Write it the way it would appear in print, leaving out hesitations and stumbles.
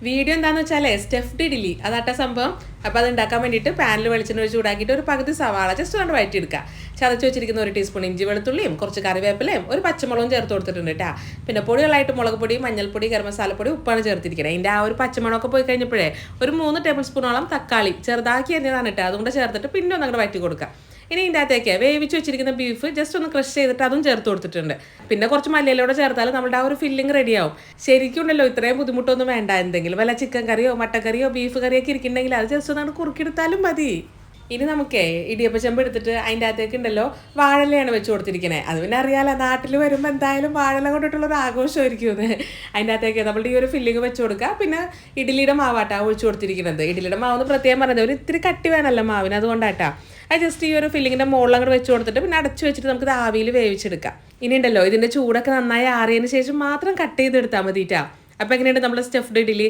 Video എന്താണെന്ന് വെച്ചാൽ stuffed idli അതാട്ട സംഭവം. അപ്പോൾ അത് ഉണ്ടാക്കാൻ വേണ്ടിയിട്ട് പാനിൽ വെളിച്ചെണ്ണ ചൂടാക്കിയിട്ട് ഒരു പകുതി സവാള ജസ്റ്റ് കൊണ്ട് വഴറ്റിയെടുക്കുക. ചതച്ച് വെച്ചിരിക്കുന്ന ഒരു ടീസ്പൂൺ ഇഞ്ചി വെളുത്തുള്ളിയും കുറച്ച് കറിവേപ്പിലയും ഒരു പച്ചമുളകും ചേർത്ത് കൊടുത്തിട്ടുണ്ട് കേട്ടോ. പിന്നെ പൊടികളായിട്ട് മുളക് പൊടി, മഞ്ഞൾപ്പൊടി, ഗരം മസാലപ്പൊടി, ഉപ്പാണ് ചേർത്തിരിക്കുന്നത്. അതിൻ്റെ ആ ഒരു പച്ചമണമൊക്കെ പോയി കഴിഞ്ഞപ്പോഴേ ഒരു 3 ടേബിൾ സ്പൂണോളം തക്കാളി ചെറുതാക്കി അരിഞ്ഞതാണ് കേട്ടോ. അതുകൊണ്ട് ചേർത്തിട്ട് പിന്നെ ഒന്ന് അങ്ങോട്ട് വഴറ്റി കൊടുക്കുക. ഇനി ഇതിൻ്റെ അകത്തേക്ക് വേവിച്ച് വെച്ചിരിക്കുന്ന ബീഫ് ജസ്റ്റ് ഒന്ന് ക്രഷ് ചെയ്തിട്ട് അതും ചേർത്ത് കൊടുത്തിട്ടുണ്ട്. പിന്നെ കുറച്ച് മല്ലിയിലൂടെ ചേർത്താൽ നമ്മുടെ ആ ഒരു ഫില്ലിങ് റെഡിയാവും. ശരിക്കും ഉണ്ടല്ലോ ഇത്രയും ബുദ്ധിമുട്ടൊന്നും വേണ്ട. എന്തെങ്കിലും വല്ല ചിക്കൻ കറിയോ മട്ടൻ കറിയോ ബീഫ് കറിയൊക്കെ ഇരിക്കുന്നുണ്ടെങ്കിൽ അത് ജസ്റ്റ് ഒന്ന് കുറുക്കിയെടുത്താലും മതി. ഇനി നമുക്കേ ഇടിയപ്പച്ചമ്പ് എടുത്തിട്ട് അതിൻ്റെ അകത്തേക്ക് ഉണ്ടല്ലോ വാഴലയാണ് വെച്ച് കൊടുത്തിരിക്കുന്നത്. അത് പിന്നെ അറിയാലോ, നാട്ടിൽ വരുമ്പോൾ എന്തായാലും വാഴല കൊണ്ടിട്ടുള്ളൊരു ആഘോഷമായിരിക്കും അത്. അതിൻ്റെ അകത്തേക്ക് നമ്മളുടെ ഈ ഒരു ഫില്ലിങ് വെച്ച് കൊടുക്കുക. പിന്നെ ഇഡ്ഡലിയുടെ മാവാട്ടാ ഒഴിച്ചു കൊടുത്തിരിക്കുന്നത്. ഇഡ്ഡലിയുടെ മാവെന്ന് പ്രത്യേകം പറഞ്ഞത് ഒരു ഇത്തിരി കട്ടി വേണമല്ലോ മാവിന്, അതുകൊണ്ടാട്ടാ. അത് ജസ്റ്റ് ഈ ഒരു ഫില്ലിങ്ങിൻ്റെ മുകളിൽ അങ്ങോട്ട് വെച്ച് കൊടുത്തിട്ട് പിന്നെ അടച്ചു വെച്ചിട്ട് നമുക്ക് ആവിയിൽ വേവിച്ചെടുക്കാം. ഇനി ഉണ്ടല്ലോ ഇതിൻ്റെ ചൂടൊക്കെ നന്നായി ആറിയതിന് ശേഷം മാത്രം കട്ട് ചെയ്തെടുത്താൽ മതിയിട്ടാ. അപ്പോൾ എങ്ങനെയുണ്ട് നമ്മുടെ സ്റ്റഫ്ഡ് ഇഡ്ഡലി?